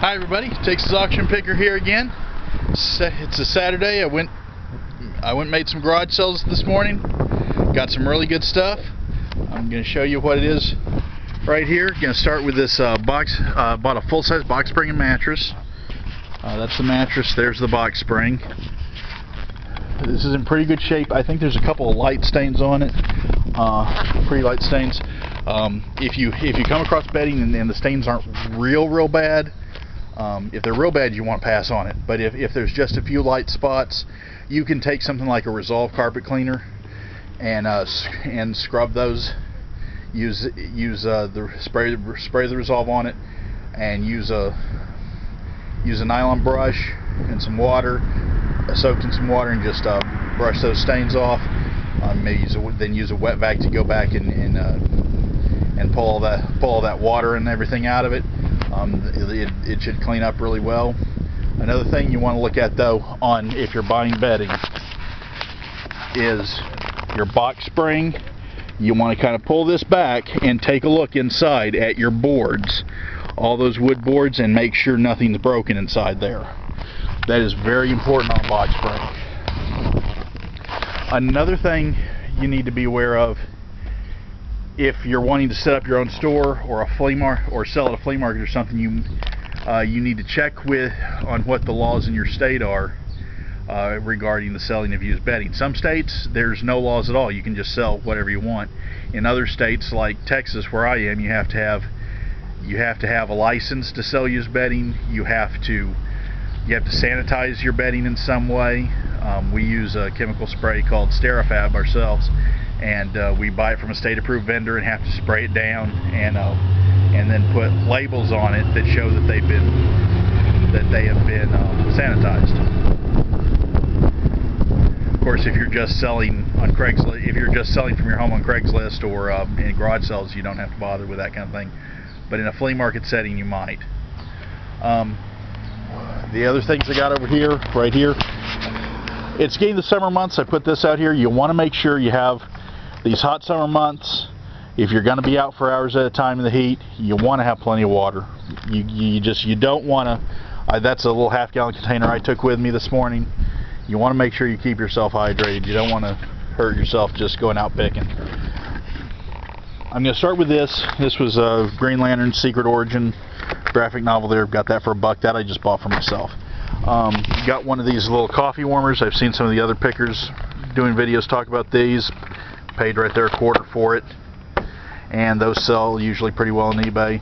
Hi everybody, Texas Auction Picker here again. It's a Saturday. I went and made some garage sales this morning. Got some really good stuff. I'm going to show you what it is right here. Going to start with this box. Bought a full-size box spring and mattress. That's the mattress. There's the box spring. This is in pretty good shape. I think there's a couple of light stains on it. Pretty light stains. If you come across bedding and the stains aren't real bad, if they're real bad, you want to pass on it. But if there's just a few light spots, you can take something like a Resolve carpet cleaner and scrub those. Use the spray the Resolve on it, and use a nylon brush and some water, soaked in some water, and just brush those stains off. Maybe then use a wet vac to go back and pull all that water and everything out of it. It should clean up really well. Another thing you want to look at though, if you're buying bedding, is your box spring. You want to kind of pull this back and take a look inside at your boards, all those wood boards, and make sure nothing's broken inside there. That is very important on a box spring. Another thing you need to be aware of, if you're wanting to set up your own store or a flea market, or sell at a flea market or something, you need to check on what the laws in your state are regarding the selling of used bedding. Some states there's no laws at all. You can just sell whatever you want. In other states like Texas, where I am, you have to have a license to sell used bedding. You have to sanitize your bedding in some way. We use a chemical spray called Sterifab ourselves, and we buy it from a state-approved vendor and have to spray it down and then put labels on it that show that they have been sanitized. Of course, if you're just selling on Craigslist, if you're just selling from your home on Craigslist or in garage sales, you don't have to bother with that kind of thing. But in a flea market setting, you might. The other things I got over here, right here, it's getting the summer months. I put this out here. You want to make sure you have these hot summer months. If you're going to be out for hours at a time in the heat, you want to have plenty of water. You don't want to. That's a little half-gallon container I took with me this morning. You want to make sure you keep yourself hydrated. You don't want to hurt yourself just going out picking. I'm going to start with this. This was a Green Lantern Secret Origin graphic novel there. Got that for $1. That I just bought for myself. Got one of these little coffee warmers. I've seen some of the other pickers doing videos talk about these. Paid right there $1 for it. And those sell usually pretty well on eBay.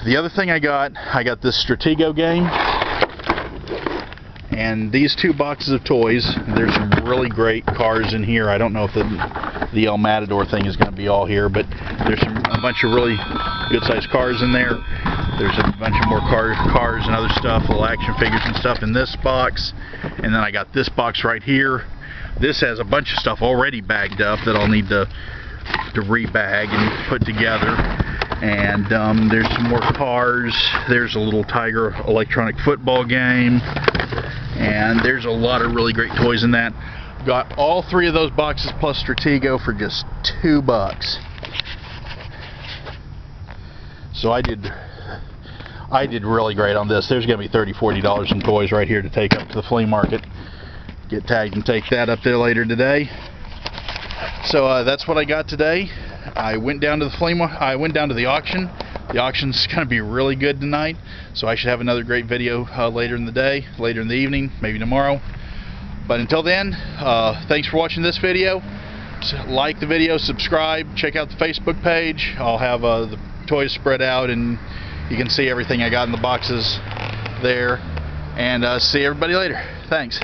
The other thing I got this Stratego game. And these 2 boxes of toys. There's some really great cars in here. I don't know if the El Matador thing is going to be all here, but there's a bunch of really good-sized cars in there. There's a bunch of more cars and other stuff, little action figures and stuff in this box. And then I got this box right here. This has a bunch of stuff already bagged up that I'll need to rebag and put together. And there's some more cars. There's a little Tiger electronic football game. And there's a lot of really great toys in that. Got all 3 of those boxes plus Stratego for just $2. So I did really great on this. There's going to be $30–40 in toys right here to take up to the flea market. Get tagged and take that up there later today. So that's what I got today. I went down to the auction. The auction's going to be really good tonight, so I should have another great video later in the day, later in the evening, maybe tomorrow. But until then, thanks for watching this video. Like the video, subscribe, check out the Facebook page. I'll have the toys spread out, and you can see everything I got in the boxes there. And see everybody later. Thanks.